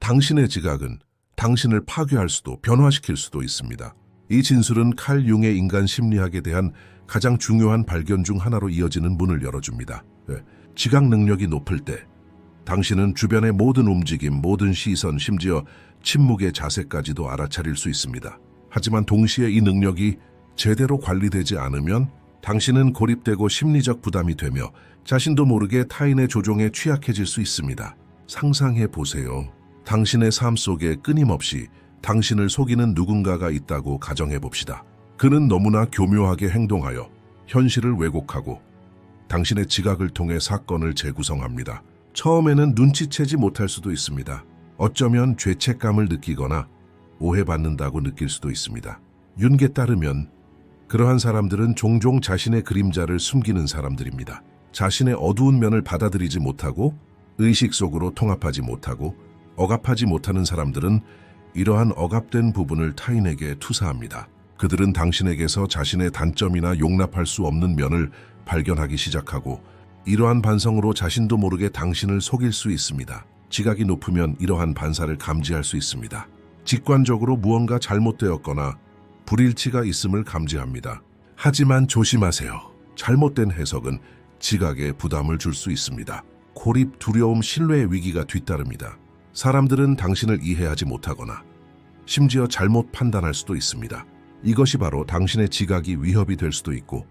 당신의 지각은 당신을 파괴할 수도 변화시킬 수도 있습니다. 이 진술은 칼 융의 인간 심리학에 대한 가장 중요한 발견 중 하나로 이어지는 문을 열어줍니다. 지각 능력이 높을 때 당신은 주변의 모든 움직임, 모든 시선, 심지어 침묵의 자세까지도 알아차릴 수 있습니다. 하지만 동시에 이 능력이 제대로 관리되지 않으면 당신은 고립되고 심리적 부담이 되며 자신도 모르게 타인의 조종에 취약해질 수 있습니다. 상상해 보세요. 당신의 삶 속에 끊임없이 당신을 속이는 누군가가 있다고 가정해 봅시다. 그는 너무나 교묘하게 행동하여 현실을 왜곡하고 당신의 지각을 통해 사건을 재구성합니다. 처음에는 눈치채지 못할 수도 있습니다. 어쩌면 죄책감을 느끼거나 오해받는다고 느낄 수도 있습니다. 윤게 따르면 그러한 사람들은 종종 자신의 그림자를 숨기는 사람들입니다. 자신의 어두운 면을 받아들이지 못하고 의식 속으로 통합하지 못하고 억압하지 못하는 사람들은 이러한 억압된 부분을 타인에게 투사합니다. 그들은 당신에게서 자신의 단점이나 용납할 수 없는 면을 발견하기 시작하고 이러한 반성으로 자신도 모르게 당신을 속일 수 있습니다. 지각이 높으면 이러한 반사를 감지할 수 있습니다. 직관적으로 무언가 잘못되었거나 불일치가 있음을 감지합니다. 하지만 조심하세요. 잘못된 해석은 지각에 부담을 줄 수 있습니다. 고립, 두려움, 신뢰의 위기가 뒤따릅니다. 사람들은 당신을 이해하지 못하거나 심지어 잘못 판단할 수도 있습니다. 이것이 바로 당신의 지각이 위협이 될 수도 있고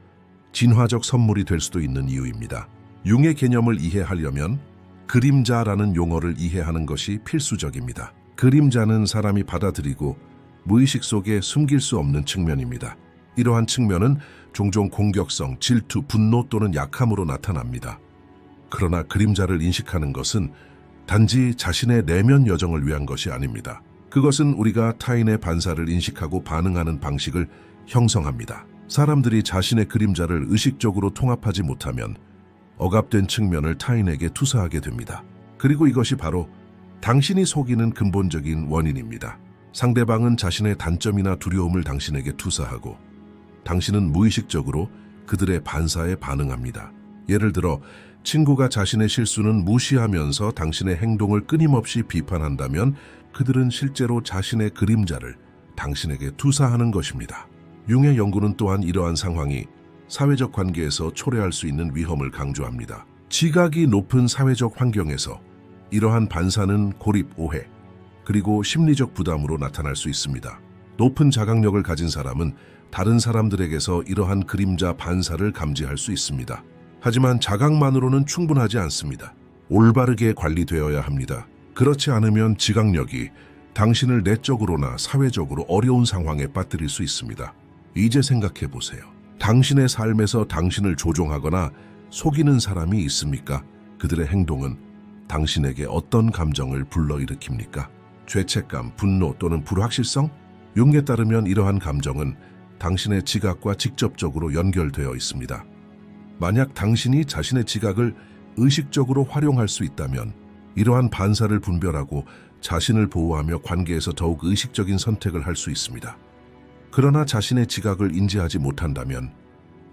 진화적 선물이 될 수도 있는 이유입니다. 융의 개념을 이해하려면 그림자라는 용어를 이해하는 것이 필수적입니다. 그림자는 사람이 받아들이고 무의식 속에 숨길 수 없는 측면입니다. 이러한 측면은 종종 공격성, 질투, 분노 또는 약함으로 나타납니다. 그러나 그림자를 인식하는 것은 단지 자신의 내면 여정을 위한 것이 아닙니다. 그것은 우리가 타인의 반사를 인식하고 반응하는 방식을 형성합니다. 사람들이 자신의 그림자를 의식적으로 통합하지 못하면 억압된 측면을 타인에게 투사하게 됩니다. 그리고 이것이 바로 당신이 속이는 근본적인 원인입니다. 상대방은 자신의 단점이나 두려움을 당신에게 투사하고 당신은 무의식적으로 그들의 반사에 반응합니다. 예를 들어 친구가 자신의 실수는 무시하면서 당신의 행동을 끊임없이 비판한다면 그들은 실제로 자신의 그림자를 당신에게 투사하는 것입니다. 융의 연구는 또한 이러한 상황이 사회적 관계에서 초래할 수 있는 위험을 강조합니다. 지각이 높은 사회적 환경에서 이러한 반사는 고립, 오해, 그리고 심리적 부담으로 나타날 수 있습니다. 높은 자각력을 가진 사람은 다른 사람들에게서 이러한 그림자 반사를 감지할 수 있습니다. 하지만 자각만으로는 충분하지 않습니다. 올바르게 관리되어야 합니다. 그렇지 않으면 지각력이 당신을 내적으로나 사회적으로 어려운 상황에 빠뜨릴 수 있습니다. 이제 생각해 보세요. 당신의 삶에서 당신을 조종하거나 속이는 사람이 있습니까? 그들의 행동은 당신에게 어떤 감정을 불러일으킵니까? 죄책감, 분노 또는 불확실성? 융에 따르면 이러한 감정은 당신의 지각과 직접적으로 연결되어 있습니다. 만약 당신이 자신의 지각을 의식적으로 활용할 수 있다면 이러한 반사를 분별하고 자신을 보호하며 관계에서 더욱 의식적인 선택을 할 수 있습니다. 그러나 자신의 지각을 인지하지 못한다면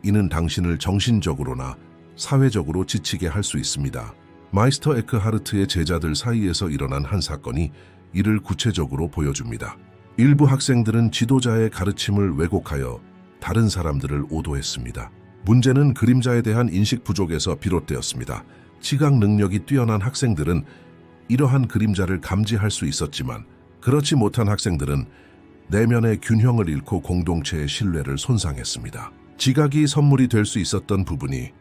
이는 당신을 정신적으로나 사회적으로 지치게 할 수 있습니다. 마이스터 에크하르트의 제자들 사이에서 일어난 한 사건이 이를 구체적으로 보여줍니다. 일부 학생들은 지도자의 가르침을 왜곡하여 다른 사람들을 오도했습니다. 문제는 그림자에 대한 인식 부족에서 비롯되었습니다. 지각 능력이 뛰어난 학생들은 이러한 그림자를 감지할 수 있었지만 그렇지 못한 학생들은 내면의 균형을 잃고 공동체의 신뢰를 손상했습니다. 지각이 선물이 될 수 있었던 부분이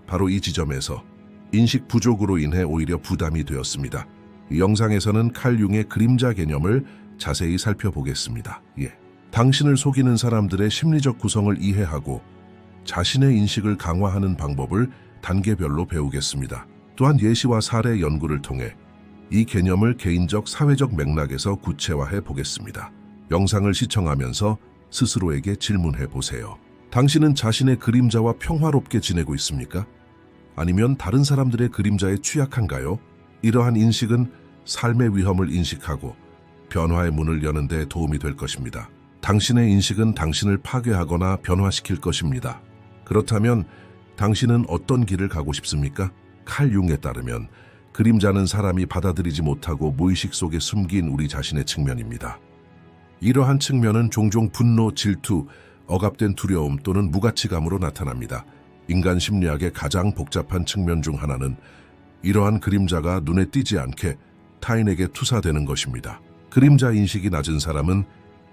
바로 이 지점에서 인식 부족으로 인해 오히려 부담이 되었습니다. 이 영상에서는 칼 융의 그림자 개념을 자세히 살펴보겠습니다. 당신을 속이는 사람들의 심리적 구성을 이해하고 자신의 인식을 강화하는 방법을 단계별로 배우겠습니다. 또한 예시와 사례 연구를 통해 이 개념을 개인적 사회적 맥락에서 구체화해 보겠습니다. 영상을 시청하면서 스스로에게 질문해 보세요. 당신은 자신의 그림자와 평화롭게 지내고 있습니까? 아니면 다른 사람들의 그림자에 취약한가요? 이러한 인식은 삶의 위험을 인식하고 변화의 문을 여는 데 도움이 될 것입니다. 당신의 인식은 당신을 파괴하거나 변화시킬 것입니다. 그렇다면 당신은 어떤 길을 가고 싶습니까? 칼 융에 따르면 그림자는 사람이 받아들이지 못하고 무의식 속에 숨긴 우리 자신의 측면입니다. 이러한 측면은 종종 분노, 질투, 억압된 두려움 또는 무가치감으로 나타납니다. 인간 심리학의 가장 복잡한 측면 중 하나는 이러한 그림자가 눈에 띄지 않게 타인에게 투사되는 것입니다. 그림자 인식이 낮은 사람은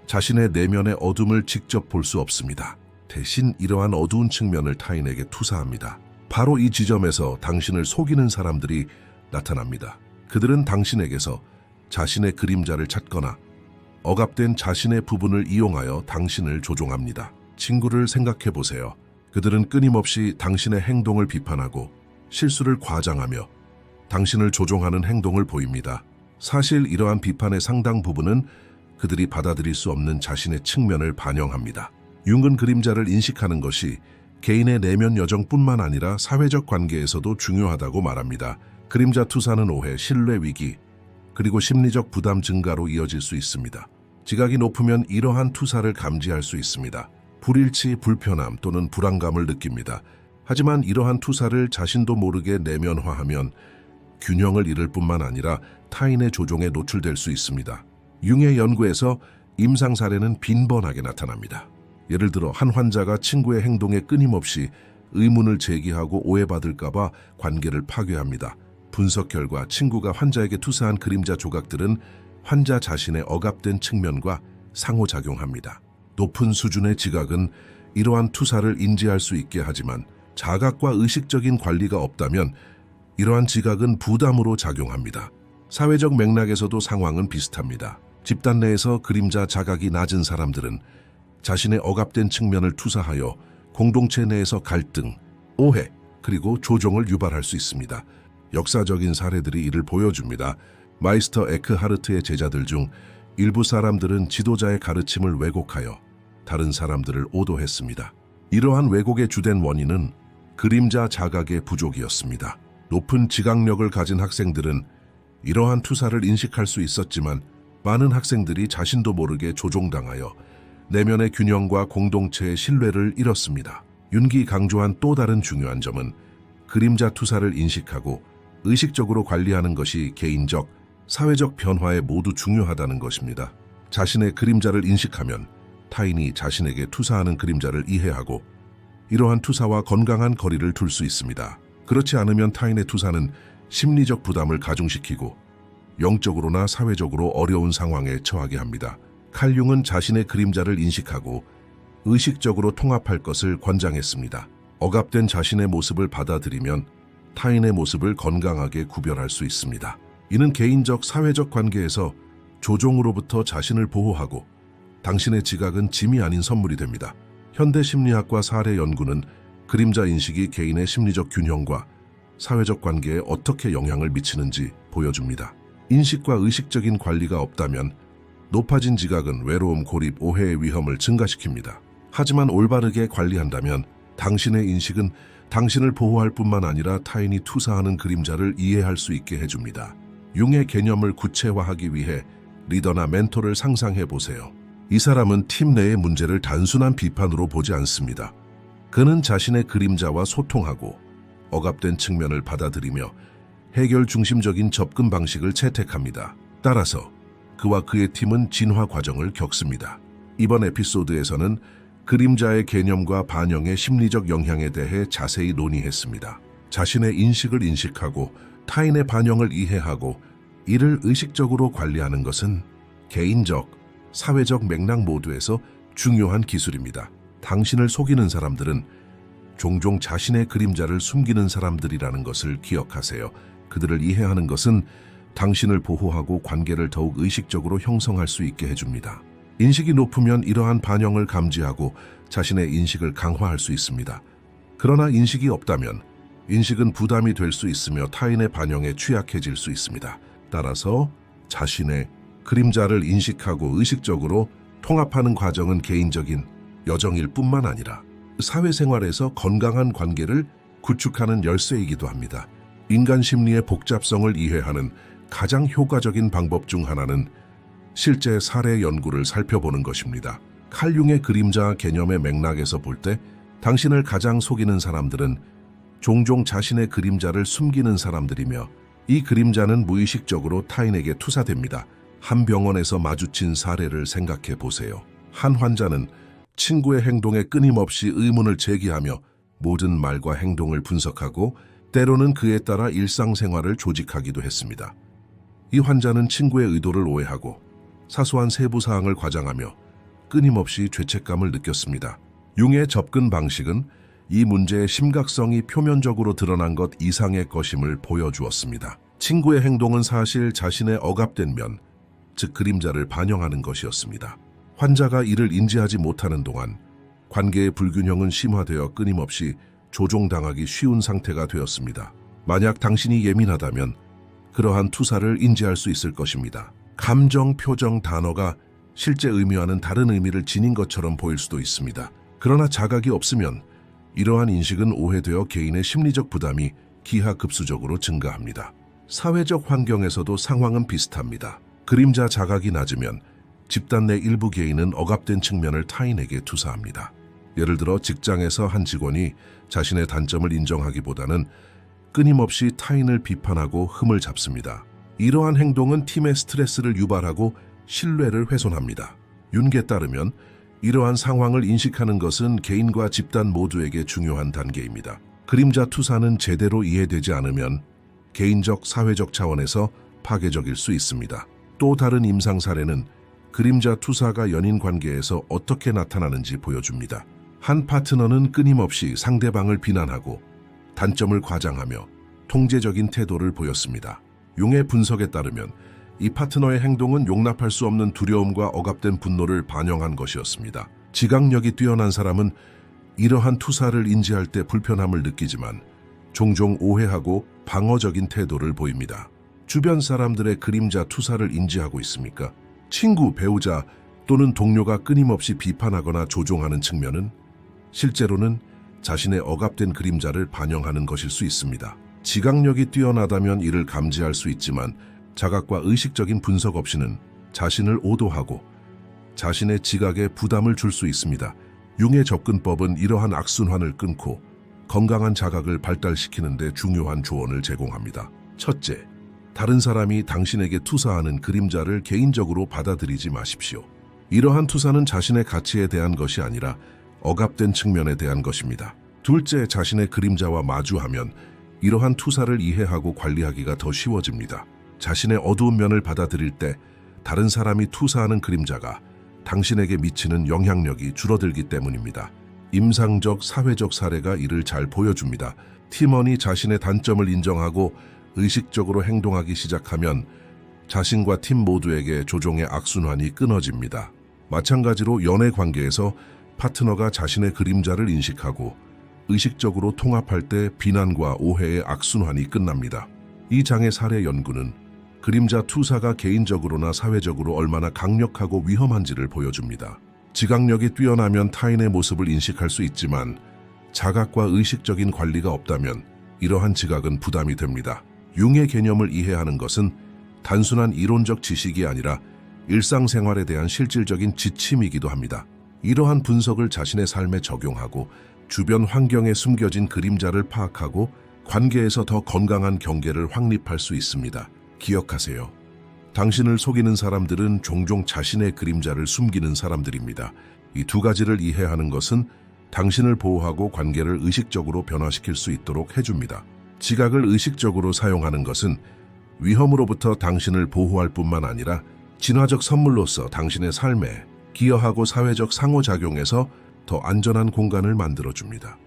자신의 내면의 어둠을 직접 볼 수 없습니다. 대신 이러한 어두운 측면을 타인에게 투사합니다. 바로 이 지점에서 당신을 속이는 사람들이 나타납니다. 그들은 당신에게서 자신의 그림자를 찾거나 억압된 자신의 부분을 이용하여 당신을 조종합니다. 친구를 생각해 보세요. 그들은 끊임없이 당신의 행동을 비판하고 실수를 과장하며 당신을 조종하는 행동을 보입니다. 사실 이러한 비판의 상당 부분은 그들이 받아들일 수 없는 자신의 측면을 반영합니다. 융은 그림자를 인식하는 것이 개인의 내면 여정뿐만 아니라 사회적 관계에서도 중요하다고 말합니다. 그림자 투사는 오해, 신뢰 위기, 그리고 심리적 부담 증가로 이어질 수 있습니다. 지각이 높으면 이러한 투사를 감지할 수 있습니다. 불일치, 불편함 또는 불안감을 느낍니다. 하지만 이러한 투사를 자신도 모르게 내면화하면 균형을 잃을 뿐만 아니라 타인의 조종에 노출될 수 있습니다. 융의 연구에서 임상 사례는 빈번하게 나타납니다. 예를 들어 한 환자가 친구의 행동에 끊임없이 의문을 제기하고 오해받을까 봐 관계를 파괴합니다. 분석 결과 친구가 환자에게 투사한 그림자 조각들은 환자 자신의 억압된 측면과 상호작용합니다. 높은 수준의 지각은 이러한 투사를 인지할 수 있게 하지만 자각과 의식적인 관리가 없다면 이러한 지각은 부담으로 작용합니다. 사회적 맥락에서도 상황은 비슷합니다. 집단 내에서 그림자 자각이 낮은 사람들은 자신의 억압된 측면을 투사하여 공동체 내에서 갈등, 오해, 그리고 조종을 유발할 수 있습니다. 역사적인 사례들이 이를 보여줍니다. 마이스터 에크하르트의 제자들 중 일부 사람들은 지도자의 가르침을 왜곡하여 다른 사람들을 오도했습니다. 이러한 왜곡의 주된 원인은 그림자 자각의 부족이었습니다. 높은 지각력을 가진 학생들은 이러한 투사를 인식할 수 있었지만 많은 학생들이 자신도 모르게 조종당하여 내면의 균형과 공동체의 신뢰를 잃었습니다. 윤기 강조한 또 다른 중요한 점은 그림자 투사를 인식하고 의식적으로 관리하는 것이 개인적, 사회적 변화에 모두 중요하다는 것입니다. 자신의 그림자를 인식하면 타인이 자신에게 투사하는 그림자를 이해하고 이러한 투사와 건강한 거리를 둘 수 있습니다. 그렇지 않으면 타인의 투사는 심리적 부담을 가중시키고 영적으로나 사회적으로 어려운 상황에 처하게 합니다. 칼 융은 자신의 그림자를 인식하고 의식적으로 통합할 것을 권장했습니다. 억압된 자신의 모습을 받아들이면 타인의 모습을 건강하게 구별할 수 있습니다. 이는 개인적, 사회적 관계에서 조종으로부터 자신을 보호하고 당신의 지각은 짐이 아닌 선물이 됩니다. 현대 심리학과 사례 연구는 그림자 인식이 개인의 심리적 균형과 사회적 관계에 어떻게 영향을 미치는지 보여줍니다. 인식과 의식적인 관리가 없다면 높아진 지각은 외로움, 고립, 오해의 위험을 증가시킵니다. 하지만 올바르게 관리한다면 당신의 인식은 당신을 보호할 뿐만 아니라 타인이 투사하는 그림자를 이해할 수 있게 해줍니다. 융의 개념을 구체화하기 위해 리더나 멘토를 상상해 보세요. 이 사람은 팀 내의 문제를 단순한 비판으로 보지 않습니다. 그는 자신의 그림자와 소통하고 억압된 측면을 받아들이며 해결 중심적인 접근 방식을 채택합니다. 따라서 그와 그의 팀은 진화 과정을 겪습니다. 이번 에피소드에서는 그림자의 개념과 반영의 심리적 영향에 대해 자세히 논의했습니다. 자신의 인식을 인식하고 타인의 반영을 이해하고 이를 의식적으로 관리하는 것은 개인적, 사회적 맥락 모두에서 중요한 기술입니다. 당신을 속이는 사람들은 종종 자신의 그림자를 숨기는 사람들이라는 것을 기억하세요. 그들을 이해하는 것은 당신을 보호하고 관계를 더욱 의식적으로 형성할 수 있게 해줍니다. 인식이 높으면 이러한 반영을 감지하고 자신의 인식을 강화할 수 있습니다. 그러나 인식이 없다면 인식은 부담이 될 수 있으며 타인의 반영에 취약해질 수 있습니다. 따라서 자신의 그림자를 인식하고 의식적으로 통합하는 과정은 개인적인 여정일 뿐만 아니라 사회생활에서 건강한 관계를 구축하는 열쇠이기도 합니다. 인간 심리의 복잡성을 이해하는 가장 효과적인 방법 중 하나는 실제 사례 연구를 살펴보는 것입니다. 칼 융의 그림자 개념의 맥락에서 볼 때 당신을 가장 속이는 사람들은 종종 자신의 그림자를 숨기는 사람들이며 이 그림자는 무의식적으로 타인에게 투사됩니다. 한 병원에서 마주친 사례를 생각해 보세요. 한 환자는 친구의 행동에 끊임없이 의문을 제기하며 모든 말과 행동을 분석하고 때로는 그에 따라 일상생활을 조직하기도 했습니다. 이 환자는 친구의 의도를 오해하고 사소한 세부 사항을 과장하며 끊임없이 죄책감을 느꼈습니다. 융의 접근 방식은 이 문제의 심각성이 표면적으로 드러난 것 이상의 것임을 보여주었습니다. 친구의 행동은 사실 자신의 억압된 면, 즉 그림자를 반영하는 것이었습니다. 환자가 이를 인지하지 못하는 동안 관계의 불균형은 심화되어 끊임없이 조종당하기 쉬운 상태가 되었습니다. 만약 당신이 예민하다면 그러한 투사를 인지할 수 있을 것입니다. 감정, 표정, 단어가 실제 의미와는 다른 의미를 지닌 것처럼 보일 수도 있습니다. 그러나 자각이 없으면 이러한 인식은 오해되어 개인의 심리적 부담이 기하급수적으로 증가합니다. 사회적 환경에서도 상황은 비슷합니다. 그림자 자각이 낮으면 집단 내 일부 개인은 억압된 측면을 타인에게 투사합니다. 예를 들어 직장에서 한 직원이 자신의 단점을 인정하기보다는 끊임없이 타인을 비판하고 흠을 잡습니다. 이러한 행동은 팀의 스트레스를 유발하고 신뢰를 훼손합니다. 윤계에 따르면 이러한 상황을 인식하는 것은 개인과 집단 모두에게 중요한 단계입니다. 그림자 투사는 제대로 이해되지 않으면 개인적, 사회적 차원에서 파괴적일 수 있습니다. 또 다른 임상 사례는 그림자 투사가 연인 관계에서 어떻게 나타나는지 보여줍니다. 한 파트너는 끊임없이 상대방을 비난하고 단점을 과장하며 통제적인 태도를 보였습니다. 융의 분석에 따르면 이 파트너의 행동은 용납할 수 없는 두려움과 억압된 분노를 반영한 것이었습니다. 지각력이 뛰어난 사람은 이러한 투사를 인지할 때 불편함을 느끼지만 종종 오해하고 방어적인 태도를 보입니다. 주변 사람들의 그림자 투사를 인지하고 있습니까? 친구, 배우자 또는 동료가 끊임없이 비판하거나 조종하는 측면은 실제로는 자신의 억압된 그림자를 반영하는 것일 수 있습니다. 지각력이 뛰어나다면 이를 감지할 수 있지만 자각과 의식적인 분석 없이는 자신을 오도하고 자신의 지각에 부담을 줄 수 있습니다. 융의 접근법은 이러한 악순환을 끊고 건강한 자각을 발달시키는 데 중요한 조언을 제공합니다. 첫째, 다른 사람이 당신에게 투사하는 그림자를 개인적으로 받아들이지 마십시오. 이러한 투사는 자신의 가치에 대한 것이 아니라 억압된 측면에 대한 것입니다. 둘째, 자신의 그림자와 마주하면 이러한 투사를 이해하고 관리하기가 더 쉬워집니다. 자신의 어두운 면을 받아들일 때 다른 사람이 투사하는 그림자가 당신에게 미치는 영향력이 줄어들기 때문입니다. 임상적, 사회적 사례가 이를 잘 보여줍니다. 팀원이 자신의 단점을 인정하고 의식적으로 행동하기 시작하면 자신과 팀 모두에게 조종의 악순환이 끊어집니다. 마찬가지로 연애 관계에서 파트너가 자신의 그림자를 인식하고 의식적으로 통합할 때 비난과 오해의 악순환이 끝납니다. 이 장의 사례 연구는 그림자 투사가 개인적으로나 사회적으로 얼마나 강력하고 위험한지를 보여줍니다. 지각력이 뛰어나면 타인의 모습을 인식할 수 있지만 자각과 의식적인 관리가 없다면 이러한 지각은 부담이 됩니다. 융의 개념을 이해하는 것은 단순한 이론적 지식이 아니라 일상생활에 대한 실질적인 지침이기도 합니다. 이러한 분석을 자신의 삶에 적용하고 주변 환경에 숨겨진 그림자를 파악하고 관계에서 더 건강한 경계를 확립할 수 있습니다. 기억하세요. 당신을 속이는 사람들은 종종 자신의 그림자를 숨기는 사람들입니다. 이 두 가지를 이해하는 것은 당신을 보호하고 관계를 의식적으로 변화시킬 수 있도록 해줍니다. 지각을 의식적으로 사용하는 것은 위험으로부터 당신을 보호할 뿐만 아니라 진화적 선물로서 당신의 삶에 기여하고 사회적 상호작용에서 더 안전한 공간을 만들어줍니다.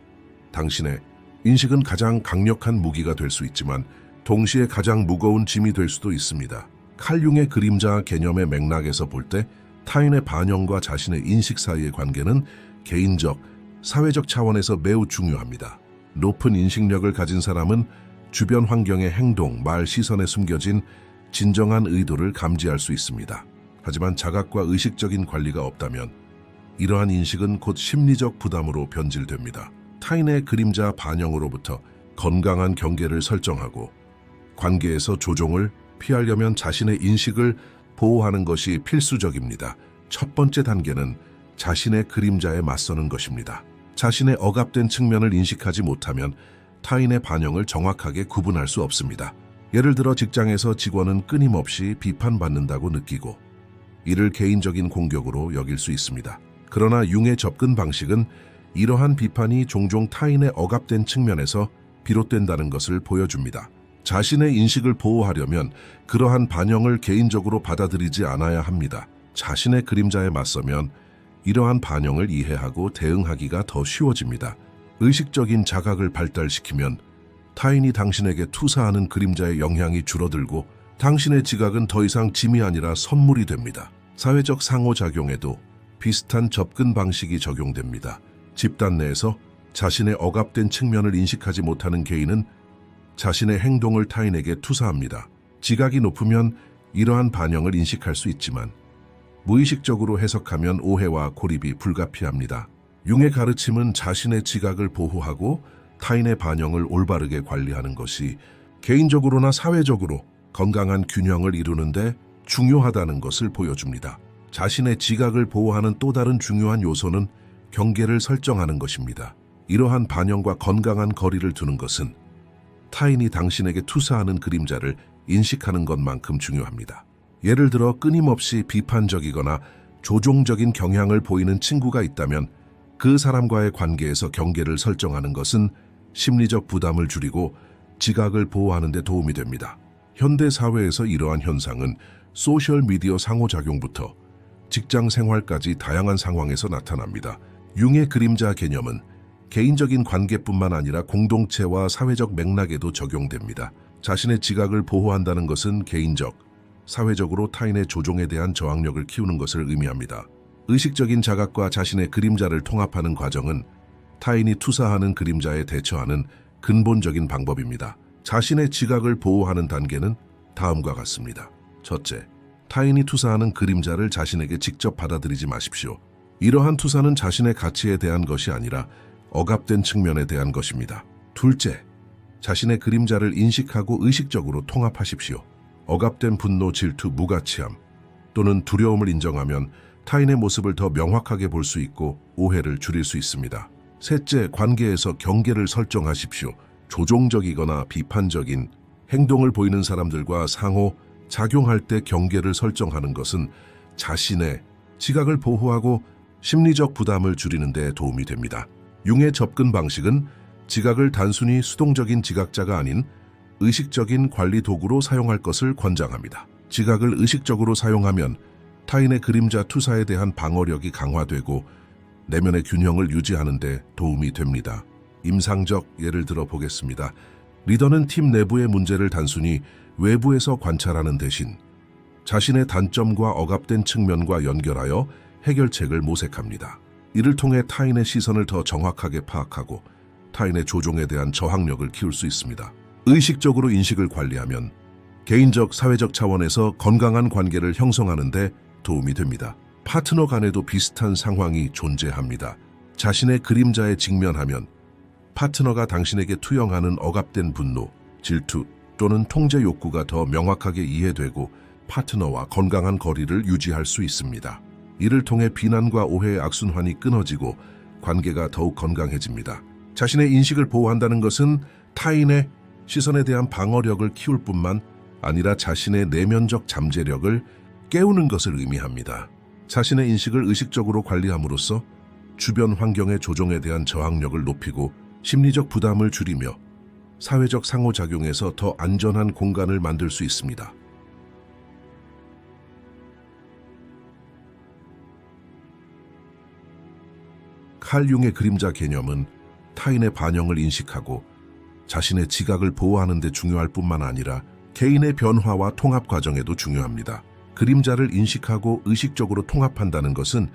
당신의 인식은 가장 강력한 무기가 될 수 있지만 동시에 가장 무거운 짐이 될 수도 있습니다. 칼 융의 그림자 개념의 맥락에서 볼 때 타인의 반영과 자신의 인식 사이의 관계는 개인적, 사회적 차원에서 매우 중요합니다. 높은 인식력을 가진 사람은 주변 환경의 행동, 말, 시선에 숨겨진 진정한 의도를 감지할 수 있습니다. 하지만 자각과 의식적인 관리가 없다면 이러한 인식은 곧 심리적 부담으로 변질됩니다. 타인의 그림자 반영으로부터 건강한 경계를 설정하고 관계에서 조종을 피하려면 자신의 인식을 보호하는 것이 필수적입니다. 첫 번째 단계는 자신의 그림자에 맞서는 것입니다. 자신의 억압된 측면을 인식하지 못하면 타인의 반영을 정확하게 구분할 수 없습니다. 예를 들어 직장에서 직원은 끊임없이 비판받는다고 느끼고 이를 개인적인 공격으로 여길 수 있습니다. 그러나 융의 접근 방식은 이러한 비판이 종종 타인의 억압된 측면에서 비롯된다는 것을 보여줍니다. 자신의 인식을 보호하려면 그러한 반영을 개인적으로 받아들이지 않아야 합니다. 자신의 그림자에 맞서면 이러한 반영을 이해하고 대응하기가 더 쉬워집니다. 의식적인 자각을 발달시키면 타인이 당신에게 투사하는 그림자의 영향이 줄어들고 당신의 지각은 더 이상 짐이 아니라 선물이 됩니다. 사회적 상호작용에도 비슷한 접근 방식이 적용됩니다. 집단 내에서 자신의 억압된 측면을 인식하지 못하는 개인은 자신의 행동을 타인에게 투사합니다. 지각이 높으면 이러한 반영을 인식할 수 있지만 무의식적으로 해석하면 오해와 고립이 불가피합니다. 융의 가르침은 자신의 지각을 보호하고 타인의 반영을 올바르게 관리하는 것이 개인적으로나 사회적으로 건강한 균형을 이루는데 중요하다는 것을 보여줍니다. 자신의 지각을 보호하는 또 다른 중요한 요소는 경계를 설정하는 것입니다. 이러한 반영과 건강한 거리를 두는 것은 타인이 당신에게 투사하는 그림자를 인식하는 것만큼 중요합니다. 예를 들어 끊임없이 비판적이거나 조종적인 경향을 보이는 친구가 있다면 그 사람과의 관계에서 경계를 설정하는 것은 심리적 부담을 줄이고 지각을 보호하는 데 도움이 됩니다. 현대 사회에서 이러한 현상은 소셜미디어 상호작용부터 직장 생활까지 다양한 상황에서 나타납니다. 융의 그림자 개념은 개인적인 관계뿐만 아니라 공동체와 사회적 맥락에도 적용됩니다. 자신의 지각을 보호한다는 것은 개인적, 사회적으로 타인의 조종에 대한 저항력을 키우는 것을 의미합니다. 의식적인 자각과 자신의 그림자를 통합하는 과정은 타인이 투사하는 그림자에 대처하는 근본적인 방법입니다. 자신의 지각을 보호하는 단계는 다음과 같습니다. 첫째, 타인이 투사하는 그림자를 자신에게 직접 받아들이지 마십시오. 이러한 투사는 자신의 가치에 대한 것이 아니라 억압된 측면에 대한 것입니다. 둘째, 자신의 그림자를 인식하고 의식적으로 통합하십시오. 억압된 분노, 질투, 무가치함 또는 두려움을 인정하면 타인의 모습을 더 명확하게 볼 수 있고 오해를 줄일 수 있습니다. 셋째, 관계에서 경계를 설정하십시오. 조종적이거나 비판적인 행동을 보이는 사람들과 상호 작용할 때 경계를 설정하는 것은 자신의 지각을 보호하고 심리적 부담을 줄이는 데 도움이 됩니다. 융의 접근 방식은 지각을 단순히 수동적인 지각자가 아닌 의식적인 관리 도구로 사용할 것을 권장합니다. 지각을 의식적으로 사용하면 타인의 그림자 투사에 대한 방어력이 강화되고 내면의 균형을 유지하는 데 도움이 됩니다. 임상적 예를 들어 보겠습니다. 리더는 팀 내부의 문제를 단순히 외부에서 관찰하는 대신 자신의 단점과 억압된 측면과 연결하여 해결책을 모색합니다. 이를 통해 타인의 시선을 더 정확하게 파악하고 타인의 조종에 대한 저항력을 키울 수 있습니다. 의식적으로 인식을 관리하면 개인적, 사회적 차원에서 건강한 관계를 형성하는 데 도움이 됩니다. 파트너 간에도 비슷한 상황이 존재합니다. 자신의 그림자에 직면하면 파트너가 당신에게 투영하는 억압된 분노, 질투 또는 통제 욕구가 더 명확하게 이해되고 파트너와 건강한 거리를 유지할 수 있습니다. 이를 통해 비난과 오해의 악순환이 끊어지고 관계가 더욱 건강해집니다. 자신의 인식을 보호한다는 것은 타인의 시선에 대한 방어력을 키울 뿐만 아니라 자신의 내면적 잠재력을 깨우는 것을 의미합니다. 자신의 인식을 의식적으로 관리함으로써 주변 환경의 조종에 대한 저항력을 높이고 심리적 부담을 줄이며 사회적 상호작용에서 더 안전한 공간을 만들 수 있습니다. 칼 융의 그림자 개념은 타인의 반영을 인식하고 자신의 지각을 보호하는 데 중요할 뿐만 아니라 개인의 변화와 통합 과정에도 중요합니다. 그림자를 인식하고 의식적으로 통합한다는 것은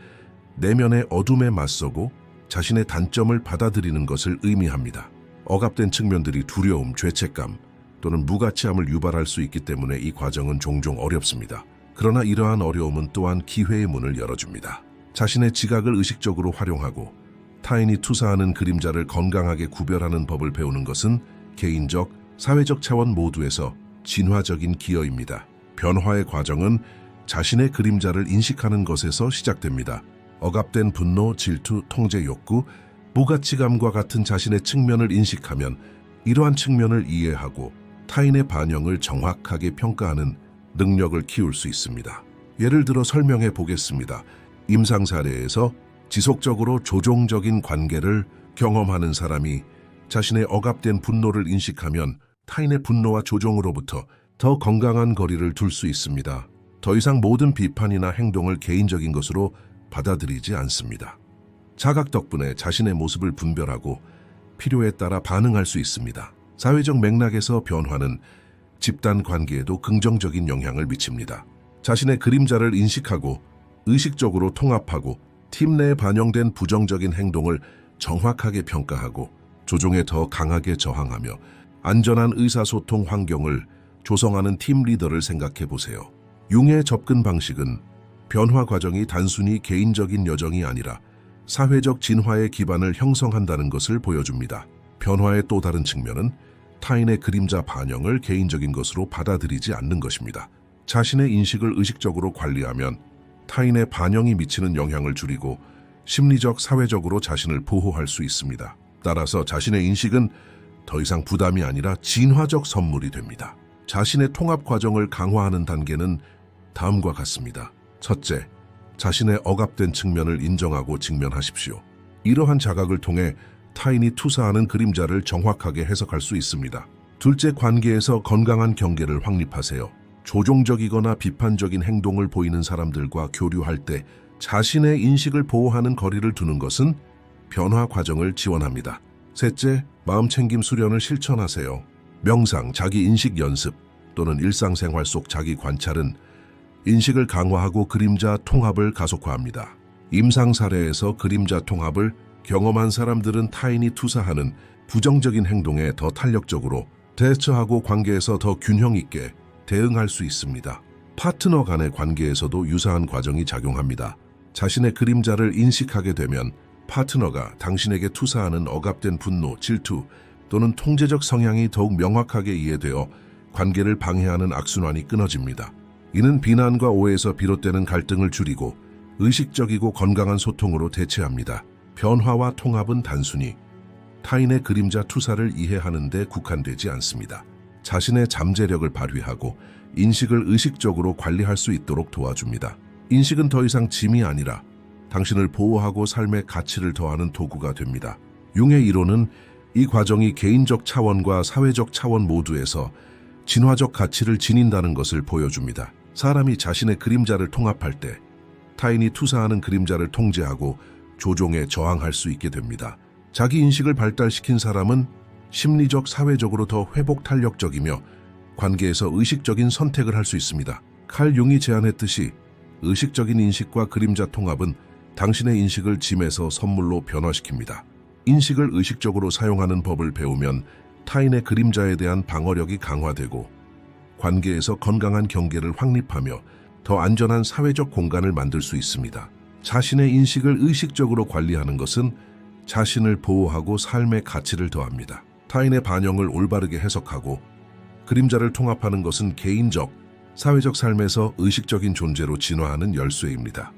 내면의 어둠에 맞서고 자신의 단점을 받아들이는 것을 의미합니다. 억압된 측면들이 두려움, 죄책감 또는 무가치함을 유발할 수 있기 때문에 이 과정은 종종 어렵습니다. 그러나 이러한 어려움은 또한 기회의 문을 열어줍니다. 자신의 지각을 의식적으로 활용하고 타인이 투사하는 그림자를 건강하게 구별하는 법을 배우는 것은 개인적, 사회적 차원 모두에서 진화적인 기여입니다. 변화의 과정은 자신의 그림자를 인식하는 것에서 시작됩니다. 억압된 분노, 질투, 통제 욕구, 무가치감과 같은 자신의 측면을 인식하면 이러한 측면을 이해하고 타인의 반영을 정확하게 평가하는 능력을 키울 수 있습니다. 예를 들어 설명해 보겠습니다. 임상 사례에서 지속적으로 조종적인 관계를 경험하는 사람이 자신의 억압된 분노를 인식하면 타인의 분노와 조종으로부터 더 건강한 거리를 둘 수 있습니다. 더 이상 모든 비판이나 행동을 개인적인 것으로 받아들이지 않습니다. 자각 덕분에 자신의 모습을 분별하고 필요에 따라 반응할 수 있습니다. 사회적 맥락에서 변화는 집단 관계에도 긍정적인 영향을 미칩니다. 자신의 그림자를 인식하고 의식적으로 통합하고 팀 내에 반영된 부정적인 행동을 정확하게 평가하고 조종에 더 강하게 저항하며 안전한 의사소통 환경을 조성하는 팀 리더를 생각해 보세요. 융의 접근 방식은 변화 과정이 단순히 개인적인 여정이 아니라 사회적 진화의 기반을 형성한다는 것을 보여줍니다. 변화의 또 다른 측면은 타인의 그림자 반영을 개인적인 것으로 받아들이지 않는 것입니다. 자신의 인식을 의식적으로 관리하면 타인의 반영이 미치는 영향을 줄이고 심리적, 사회적으로 자신을 보호할 수 있습니다. 따라서 자신의 인식은 더 이상 부담이 아니라 진화적 선물이 됩니다. 자신의 통합 과정을 강화하는 단계는 다음과 같습니다. 첫째, 자신의 억압된 측면을 인정하고 직면하십시오. 이러한 자각을 통해 타인이 투사하는 그림자를 정확하게 해석할 수 있습니다. 둘째, 관계에서 건강한 경계를 확립하세요. 조종적이거나 비판적인 행동을 보이는 사람들과 교류할 때 자신의 인식을 보호하는 거리를 두는 것은 변화 과정을 지원합니다. 셋째, 마음챙김 수련을 실천하세요. 명상, 자기 인식 연습 또는 일상생활 속 자기 관찰은 인식을 강화하고 그림자 통합을 가속화합니다. 임상 사례에서 그림자 통합을 경험한 사람들은 타인이 투사하는 부정적인 행동에 더 탄력적으로 대처하고 관계에서 더 균형 있게 대응할 수 있습니다. 파트너 간의 관계에서도 유사한 과정이 작용합니다. 자신의 그림자를 인식하게 되면 파트너가 당신에게 투사하는 억압된 분노, 질투 또는 통제적 성향이 더욱 명확하게 이해되어 관계를 방해하는 악순환이 끊어집니다. 이는 비난과 오해에서 비롯되는 갈등을 줄이고 의식적이고 건강한 소통으로 대체합니다. 변화와 통합은 단순히 타인의 그림자 투사를 이해하는 데 국한되지 않습니다. 자신의 잠재력을 발휘하고 인식을 의식적으로 관리할 수 있도록 도와줍니다. 인식은 더 이상 짐이 아니라 당신을 보호하고 삶의 가치를 더하는 도구가 됩니다. 융의 이론은 이 과정이 개인적 차원과 사회적 차원 모두에서 진화적 가치를 지닌다는 것을 보여줍니다. 사람이 자신의 그림자를 통합할 때 타인이 투사하는 그림자를 통제하고 조종에 저항할 수 있게 됩니다. 자기 인식을 발달시킨 사람은 심리적, 사회적으로 더 회복 탄력적이며 관계에서 의식적인 선택을 할 수 있습니다. 칼 융이 제안했듯이 의식적인 인식과 그림자 통합은 당신의 인식을 짐에서 선물로 변화시킵니다. 인식을 의식적으로 사용하는 법을 배우면 타인의 그림자에 대한 방어력이 강화되고 관계에서 건강한 경계를 확립하며 더 안전한 사회적 공간을 만들 수 있습니다. 자신의 인식을 의식적으로 관리하는 것은 자신을 보호하고 삶의 가치를 더합니다. 타인의 반영을 올바르게 해석하고 그림자를 통합하는 것은 개인적, 사회적 삶에서 의식적인 존재로 진화하는 열쇠입니다.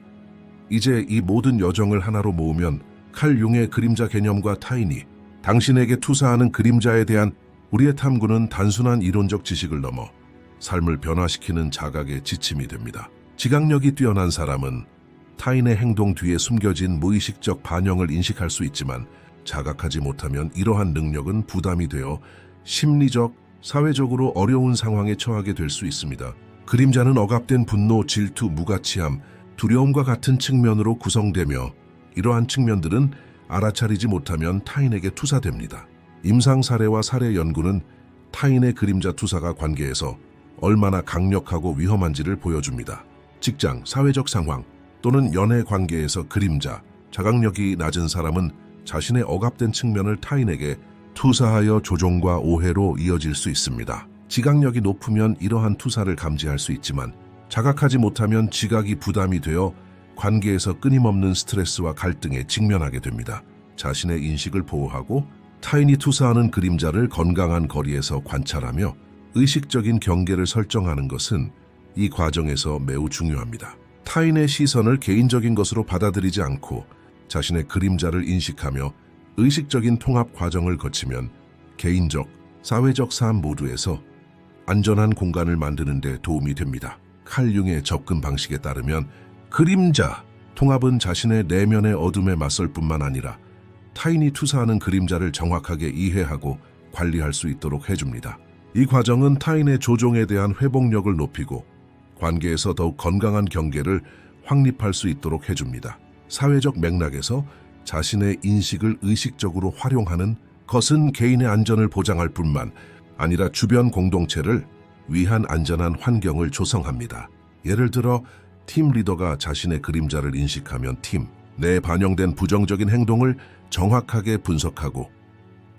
이제 이 모든 여정을 하나로 모으면 칼 융의 그림자 개념과 타인이 당신에게 투사하는 그림자에 대한 우리의 탐구는 단순한 이론적 지식을 넘어 삶을 변화시키는 자각의 지침이 됩니다. 지각력이 뛰어난 사람은 타인의 행동 뒤에 숨겨진 무의식적 반영을 인식할 수 있지만 자각하지 못하면 이러한 능력은 부담이 되어 심리적, 사회적으로 어려운 상황에 처하게 될 수 있습니다. 그림자는 억압된 분노, 질투, 무가치함, 두려움과 같은 측면으로 구성되며 이러한 측면들은 알아차리지 못하면 타인에게 투사됩니다. 임상 사례와 사례 연구는 타인의 그림자 투사가 관계에서 얼마나 강력하고 위험한지를 보여줍니다. 직장, 사회적 상황 또는 연애 관계에서 그림자, 자각력이 낮은 사람은 자신의 억압된 측면을 타인에게 투사하여 조종과 오해로 이어질 수 있습니다. 지각력이 높으면 이러한 투사를 감지할 수 있지만 자각하지 못하면 지각이 부담이 되어 관계에서 끊임없는 스트레스와 갈등에 직면하게 됩니다. 자신의 인식을 보호하고 타인이 투사하는 그림자를 건강한 거리에서 관찰하며 의식적인 경계를 설정하는 것은 이 과정에서 매우 중요합니다. 타인의 시선을 개인적인 것으로 받아들이지 않고 자신의 그림자를 인식하며 의식적인 통합 과정을 거치면 개인적, 사회적 삶 모두에서 안전한 공간을 만드는 데 도움이 됩니다. 칼 융의 접근 방식에 따르면 그림자 통합은 자신의 내면의 어둠에 맞설 뿐만 아니라 타인이 투사하는 그림자를 정확하게 이해하고 관리할 수 있도록 해줍니다. 이 과정은 타인의 조종에 대한 회복력을 높이고 관계에서 더욱 건강한 경계를 확립할 수 있도록 해줍니다. 사회적 맥락에서 자신의 인식을 의식적으로 활용하는 것은 개인의 안전을 보장할 뿐만 아니라 주변 공동체를 위한 안전한 환경을 조성합니다. 예를 들어 팀 리더가 자신의 그림자를 인식하면 팀 내에 반영된 부정적인 행동을 정확하게 분석하고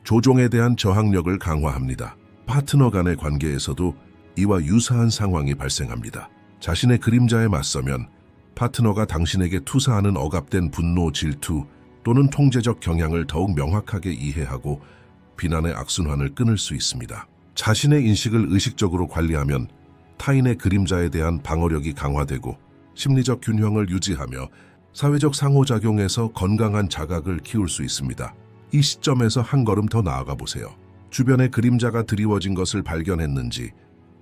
조종에 대한 저항력을 강화합니다. 파트너 간의 관계에서도 이와 유사한 상황이 발생합니다. 자신의 그림자에 맞서면 파트너가 당신에게 투사하는 억압된 분노, 질투 또는 통제적 경향을 더욱 명확하게 이해하고 비난의 악순환을 끊을 수 있습니다. 자신의 인식을 의식적으로 관리하면 타인의 그림자에 대한 방어력이 강화되고 심리적 균형을 유지하며 사회적 상호작용에서 건강한 자각을 키울 수 있습니다. 이 시점에서 한 걸음 더 나아가 보세요. 주변의 그림자가 드리워진 것을 발견했는지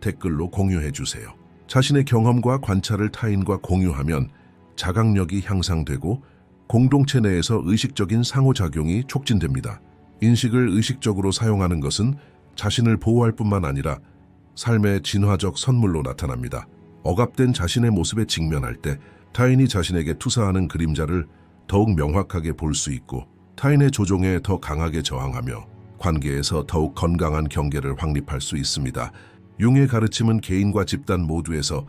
댓글로 공유해 주세요. 자신의 경험과 관찰을 타인과 공유하면 자각력이 향상되고 공동체 내에서 의식적인 상호작용이 촉진됩니다. 인식을 의식적으로 사용하는 것은 자신을 보호할 뿐만 아니라 삶의 진화적 선물로 나타납니다. 억압된 자신의 모습에 직면할 때 타인이 자신에게 투사하는 그림자를 더욱 명확하게 볼 수 있고 타인의 조종에 더 강하게 저항하며 관계에서 더욱 건강한 경계를 확립할 수 있습니다. 융의 가르침은 개인과 집단 모두에서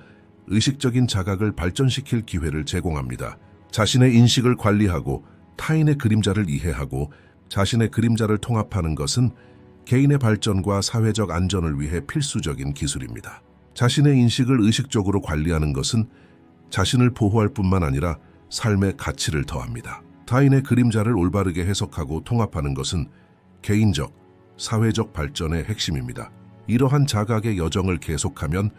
의식적인 자각을 발전시킬 기회를 제공합니다. 자신의 인식을 관리하고 타인의 그림자를 이해하고 자신의 그림자를 통합하는 것은 개인의 발전과 사회적 안전을 위해 필수적인 기술입니다. 자신의 인식을 의식적으로 관리하는 것은 자신을 보호할 뿐만 아니라 삶의 가치를 더합니다. 타인의 그림자를 올바르게 해석하고 통합하는 것은 개인적, 사회적 발전의 핵심입니다. 이러한 자각의 여정을 계속하면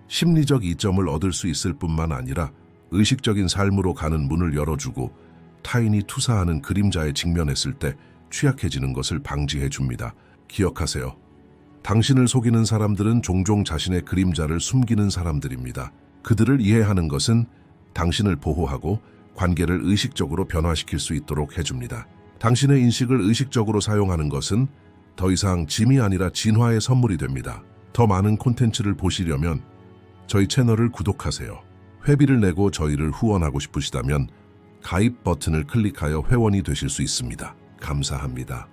심리적 이점을 얻을 수 있을 뿐만 아니라 의식적인 삶으로 가는 문을 열어주고 타인이 투사하는 그림자에 직면했을 때 취약해지는 것을 방지해 줍니다. 기억하세요. 당신을 속이는 사람들은 종종 자신의 그림자를 숨기는 사람들입니다. 그들을 이해하는 것은 당신을 보호하고 관계를 의식적으로 변화시킬 수 있도록 해줍니다. 당신의 인식을 의식적으로 사용하는 것은 더 이상 짐이 아니라 진화의 선물이 됩니다. 더 많은 콘텐츠를 보시려면 저희 채널을 구독하세요. 회비를 내고 저희를 후원하고 싶으시다면 가입 버튼을 클릭하여 회원이 되실 수 있습니다. 감사합니다.